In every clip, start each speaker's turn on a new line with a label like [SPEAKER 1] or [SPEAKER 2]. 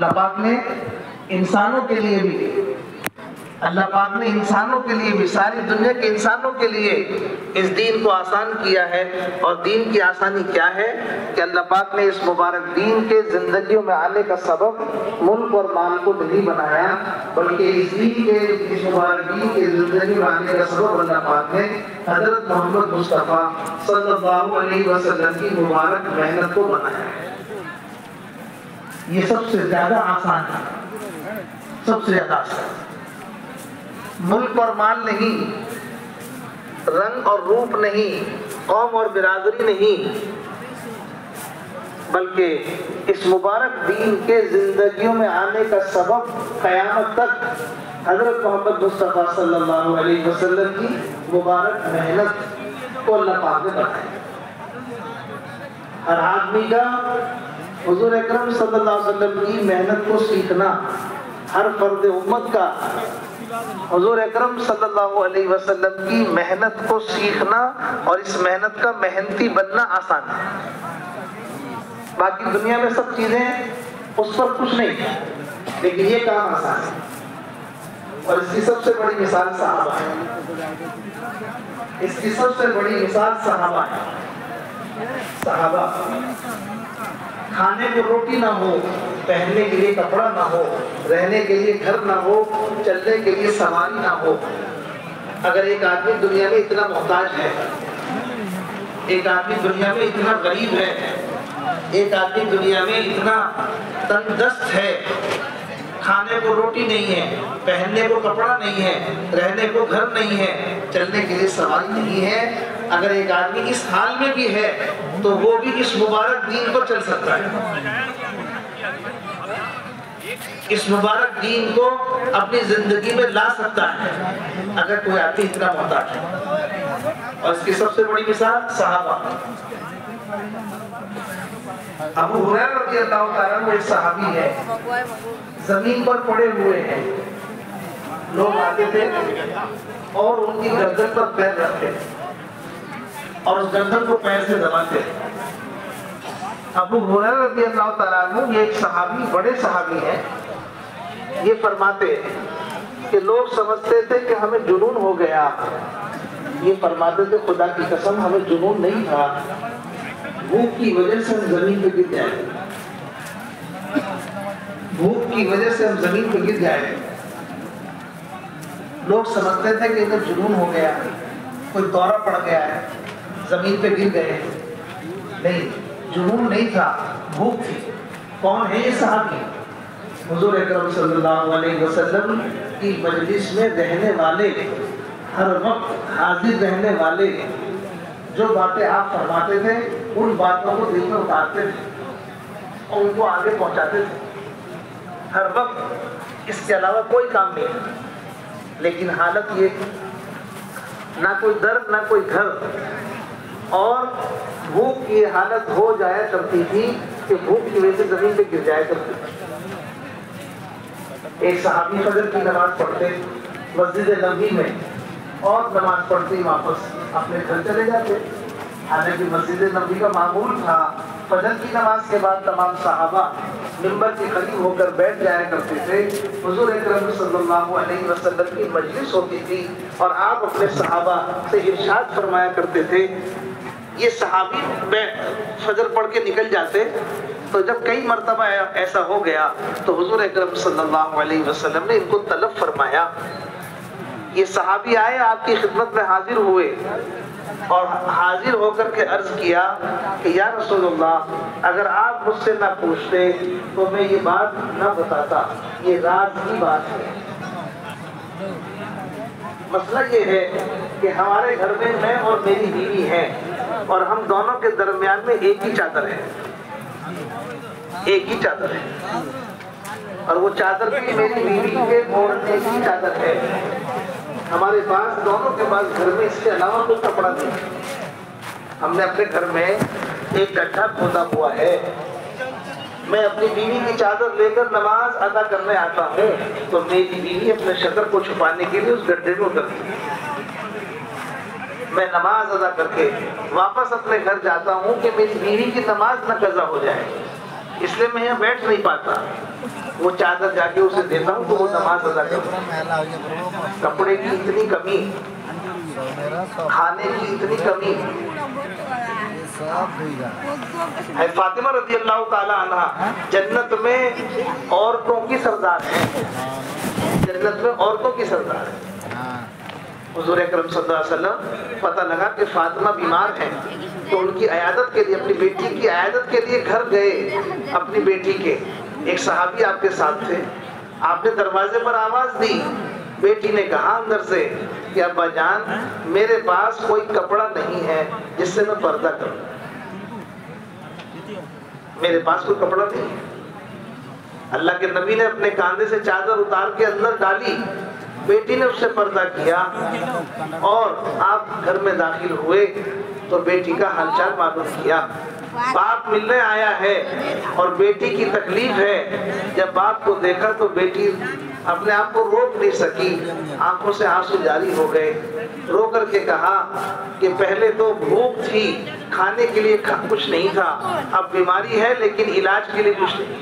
[SPEAKER 1] اللہ پاک نے انسانوں کے لیے بھی ساری دنیا کے انسانوں کے لیے اس دین کو آسان کیا ہے۔ اور دین کی آسانی کیا ہے کہ اللہ پاک نے اس مبارک دین کے زندگیوں میں آنے کا سبب ملک اور مال کو نہیں بنایا، بلکہ اس مبارک دین کے زندگی میں آنے کا سبب اللہ پاک نے حضرت محمد مصطفیٰ صلی اللہ علیہ وسلم کی مبارک محنت کو بنایا ہے۔ یہ سب سے زیادہ آسان ہے، سب سے زیادہ آسان۔ ملک اور مال نہیں، رنگ اور روپ نہیں، قوم اور برادری نہیں، بلکہ اس مبارک دین کے زندگیوں میں آنے کا سبب قیامت تک حضرت محمد مصطفیٰ صلی اللہ علیہ وسلم کی مبارک محنت کو اللہ پاک نے بنایا۔ ہر آدمی کا حضور اکرم صلی اللہ علیہ وسلم کی محنت کو سیکھنا، ہر فرد امت کا حضور اکرم صلی اللہ علیہ وسلم کی محنت کو سیکھنا اور اس محنت کا محنتی بننا آسان ہے۔ باقی دنیا میں سب چیزیں اس پر کچھ نہیں، لیکن یہ کام آسان ہے۔ اور اس کی سب سے بڑی مثال صحابہ ہے، صحابہ کھانے کو روٹی نہ ہو، پہننے کے لیے کپڑا نہ ہو، رہنے کے لیے گھر نہ ہو، چلنے کے لیے سواری نہ ہو، اگر ایک آدمی دنیا میں اتنا محتاج ہے، ایک آدمی دنیا میں اتنا غریب ہے، ایک آدمی دنیا میں اتنا تندرست ہے، کھانے کو روٹی نہیں ہے، پہننے کو کپڑا نہیں ہے، رہنے کو گھر نہیں ہے، چلنے کے لیے سواری نہیں ہے، اگر ایک آدمی اس حال میں بھی ہے تو وہ بھی اس مبارک دین کو چل سکتا ہے، اس مبارک دین کو اپنی زندگی میں لا سکتا ہے اگر کوئی آدمی اتنا محتاج ہے۔ اور اس کی سب سے بڑی مثال صحابہ۔ ابو ہریرہ رضی اللہ تعالیٰ عنہ ایک صحابی ہے، زمین پر پڑے ہوئے ہیں، لوگ آتے تھے اور ان کی گردن پر پیر رکھتے تھے اور اس گردن کو پیر سے دباتے تھے۔ ابو ہریرہ رضی اللہ تعالیٰ عنہ یہ ایک صحابی، بڑے صحابی ہیں، یہ فرماتے کہ لوگ سمجھتے تھے کہ ہمیں جنون ہو گیا، یہ فرماتے تھے خدا کی قسم ہمیں جنون نہیں تھا، بھوک کی وجہ سے ہم زمین پہ گر جائے، بھوک کی وجہ سے ہم زمین پہ گر جائے۔ لوگ سمجھتے تھے کہ انہیں جنون ہو گیا، کوئی دورہ پڑ گیا ہے، زمین پہ گر گئے، نہیں، جنون نہیں تھا، بھوک تھی۔ کون ہے یہ صحابی؟ حضور اکرم صلی اللہ علیہ وسلم کی مجلس میں رہنے والے، ہر وقت حاضر رہنے والے، جو باتیں آپ فرماتے تھے ان باتوں کو دل میں اتارتے تھے اور ان کو آگے پہنچاتے تھے ہر وقت، اس کے علاوہ کوئی کام نہیں۔ لیکن حالت یہ نہ کوئی درد نہ کوئی گھر، اور بھوک کی حالت ہو جایا کرتی تھی کہ بھوک کی وجہ سے زمین پہ گر جایا کرتی تھی۔ ایک صحابی فجر کی نماز پڑھتے مسجد نبوی میں اور نماز پڑھتے ہی واپس اپنے گھر چلے جاتے، حالانکہ مسجد نبوی کا معمول تھا فجر کی نماز کے بعد تمام صحابہ منبر کے قریب ہو کر بیٹھ جایا کرتے تھے، حضور اکرم صلی اللہ علیہ وسلم کی مجلس ہوتی تھی اور آپ اپنے صحابہ سے ارشاد فرمایا کرتے تھے۔ یہ صحابی فجر پڑھ کے نکل جاتے، تو جب کئی مرتبہ ایسا ہو گیا تو حضور اکرم صلی اللہ علیہ وسلم نے ان کو طلب فرمایا، یہ صحابی آئے آپ کی خدمت میں حاضر ہوئے اور حاضر ہو کر کے عرض کیا کہ یا رسول اللہ اگر آپ مجھ سے نہ پوچھتے تو میں یہ بات نہ بتاتا، یہ راز کی بات ہے۔ مسئلہ یہ ہے کہ ہمارے گھر میں میں اور میری بیوی ہیں اور ہم دونوں کے درمیان میں ایک ہی چادر ہے، ایک ہی چادر ہے، اور وہ چادر بھی میری بیوی کے اوڑھنے کی چادر ہے۔ ہمارے پاس دونوں کے پاس گھر میں اس کے علاوہ کوئی کپڑا نہیں، ہم نے اپنے گھر میں ایک گڈھا کھودا ہوا ہے، میں اپنی بیوی کی چادر لے کر نماز ادا کرنے آتا ہوں تو میری بیوی اپنے شکر کو چھپانے کے لیے اس گڈھے میں اترتی ہے، میں نماز ادا کر کے واپس اپنے گھر جاتا ہوں کہ میری بیوی کی نماز نہ قضا ہو جائے، اس لیے میں یہاں بیٹھ نہیں پاتا، وہ چادر جا کے اسے دیتا ہوں تو وہ نماز ادا کرتا ہے۔ کپڑے کی اتنی کمی، کھانے کی اتنی کمی ہے۔ فاطمہ رضی اللہ تعالی عنہ جنت میں عورتوں کی سردار ہیں، جنت میں عورتوں کی سردار ہیں۔ حضور اکرم صلی اللہ علیہ وسلم پتہ لگا کہ فاطمہ بیمار ہیں تو ان کی عیادت کے لیے، اپنی بیٹی کی عیادت کے لیے گھر گئے اپنی بیٹی کے۔ ایک صحابی آپ کے ساتھ تھے، آپ نے دروازے پر آواز دی، بیٹی نے کہا اندر سے کہ ابا جان میرے پاس کوئی کپڑا نہیں ہے جس سے میں پردہ کروں، میرے پاس کوئی کپڑا نہیں ہے۔ اللہ کے نبی نے اپنے کاندھے سے چادر اتار کے اندر ڈالی، بیٹی نے اس سے پردہ کیا اور آپ گھر میں داخل ہوئے تو بیٹی کا حال چال معلوم کیا۔ باپ ملنے آیا ہے اور بیٹی کی تکلیف ہے، جب باپ کو دیکھا تو بیٹی اپنے آپ کو روک نہیں سکی، آنکھوں سے آنسو جاری ہو گئے، رو کر کے کہا کہ پہلے تو بھوک تھی، کھانے کے لیے کچھ نہیں تھا، اب بیماری ہے لیکن علاج کے لیے کچھ نہیں ہے۔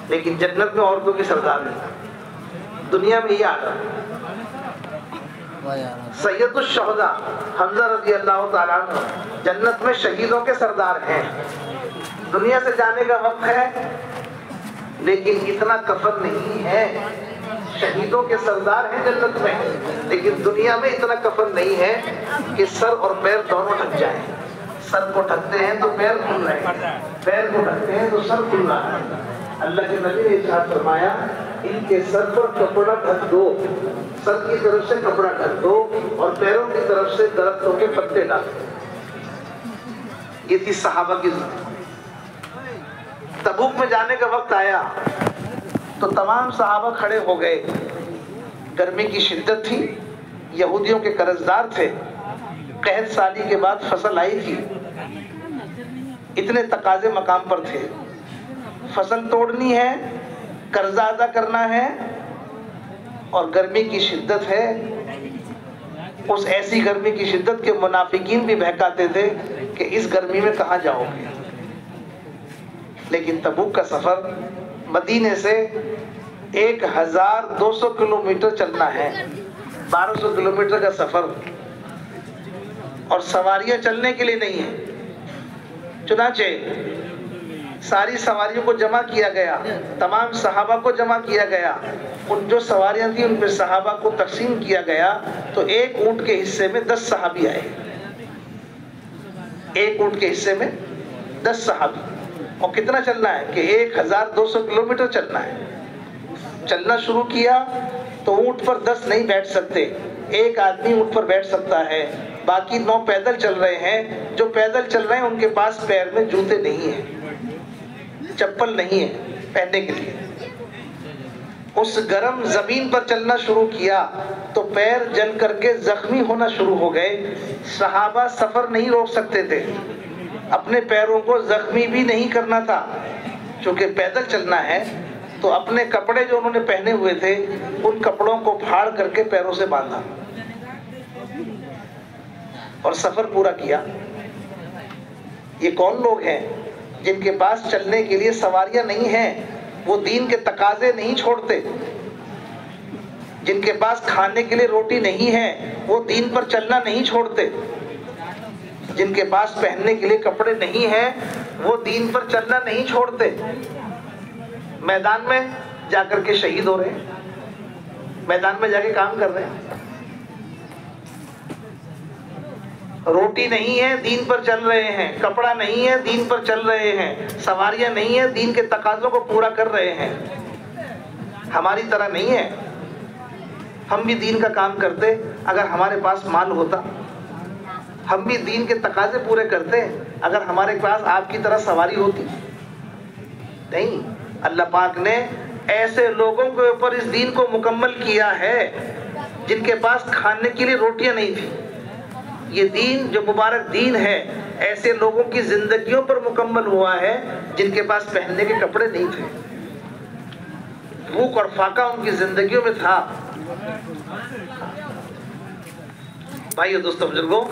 [SPEAKER 1] لیکن جنت میں عورتوں کی سردار ہے، دنیا میں یہ آدم۔ سید الشہداء حمزہ رضی اللہ تعالیٰ عنہ جنت میں شہیدوں کے سردار ہیں۔ دنیا سے جانے کا وقت ہے لیکن اتنا کفن نہیں ہے، شہیدوں کے سردار ہیں جنت میں، لیکن دنیا میں اتنا کفن نہیں ہے کہ سر اور پیر دونوں ڈھک جائیں۔ سر کو ڈھکتے ہیں تو پیر کھل رہے ہیں، پیر کو ڈھکتے ہیں تو سر کھل رہا ہے۔ اللہ کے نبی نے ارشاد فرمایا ان کے سر پر کپڑا ڈھک دو، سر کی طرف سے کپڑا ڈھک دو اور پیروں کی طرف سے درختوں کے پتے ڈال دو۔ یہ تھی صحابہ کی زندگی۔ تبوک میں جانے کا وقت آیا تو تمام صحابہ کھڑے ہو گئے، گرمی کی شدت تھی، یہودیوں کے قرضدار تھے، قحط سالی کے بعد فصل آئی تھی، اتنے تقاضے مقام پر تھے، فصل توڑنی ہے، قرضہ ادا کرنا ہے اور گرمی کی شدت ہے۔ اس ایسی گرمی کی شدت کے منافقین بھی بہکاتے تھے کہ اس گرمی میں کہاں جاؤ گے۔ لیکن تبوک کا سفر مدینے سے 1200 کلومیٹر چلنا ہے، 1200 کلومیٹر کا سفر، اور سواریاں چلنے کے لیے نہیں ہیں۔ چنانچہ ساری سواریوں کو جمع کیا گیا، تمام صحابہ کو جمع کیا گیا، ان جو سواریاں تھیں ان پہ صحابہ کو تقسیم کیا گیا تو ایک اونٹ کے حصے میں 10 صحابی آئے، ایک اونٹ کے حصے میں 10 صحابی۔ اور کتنا چلنا ہے کہ 1200 کلومیٹر چلنا ہے۔ چلنا شروع کیا تو اونٹ پر 10 نہیں بیٹھ سکتے، ایک آدمی اونٹ پر بیٹھ سکتا ہے، باقی 9 پیدل چل رہے ہیں۔ جو پیدل چل رہے ہیں ان کے پاس پیر میں جوتے نہیں ہیں، چپل نہیں ہے پہننے کے لیے۔ اس گرم زمین پر چلنا شروع کیا تو پیر جل کر کے زخمی ہونا شروع ہو گئے۔ صحابہ سفر نہیں روک سکتے تھے، اپنے پیروں کو زخمی بھی نہیں کرنا تھا، چونکہ پیدل چلنا ہے تو اپنے کپڑے جو انہوں نے پہنے ہوئے تھے ان کپڑوں کو پھاڑ کر کے پیروں سے باندھا اور سفر پورا کیا۔ یہ کون لوگ ہیں جن کے پاس چلنے کے لیے سواریاں نہیں ہیں؟ وہ دین کے تقاضے نہیں چھوڑتے۔ جن کے پاس کھانے کے لیے روٹی نہیں ہے وہ دین پر چلنا نہیں چھوڑتے۔ جن کے پاس پہننے کے لیے کپڑے نہیں ہیں وہ دین پر چلنا نہیں چھوڑتے۔ میدان میں جا کر کے شہید ہو رہے ہیں، میدان میں جا کے کام کر رہے ہیں، روٹی نہیں ہے دین پر چل رہے ہیں، کپڑا نہیں ہے دین پر چل رہے ہیں، سواریاں نہیں ہیں دین کے تقاضوں کو پورا کر رہے ہیں۔ ہماری طرح نہیں ہے، ہم بھی دین کا کام کرتے، اگر ہمارے پاس مال ہوتا ہم بھی دین کے تقاضے پورے کرتے اگر ہمارے پاس آپ کی طرح سواری ہوتی۔ نہیں، اللہ پاک نے ایسے لوگوں کے اوپر اس دین کو مکمل کیا ہے جن کے پاس کھانے کے لیے روٹیاں نہیں تھی۔ یہ دین جو مبارک دین ہے ایسے لوگوں کی زندگیوں پر مکمل ہوا ہے جن کے پاس پہننے کے کپڑے نہیں تھے، بھوک اور فاقہ ان کی زندگیوں میں تھا۔ بھائیو دوستو بزرگوں،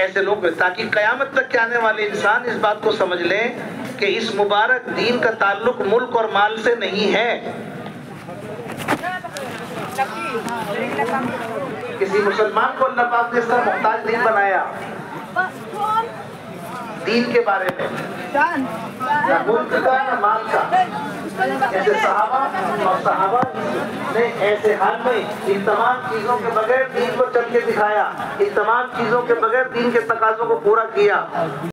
[SPEAKER 1] ایسے لوگ تاکہ قیامت تک کے آنے والے انسان اس بات کو سمجھ لیں کہ اس مبارک دین کا تعلق ملک اور مال سے نہیں ہے. کسی مسلمان کو اللہ پاک نے اس طرح محتاج نہیں بنایا دین کے بارے میں، نہ ملک کا نہ مال کا. ایسے صحابہ نے ایسے حال میں ان تمام چیزوں کے بغیر دین کو چل کے دکھایا، ان تمام چیزوں کے بغیر دین کے تقاضوں کو پورا کیا.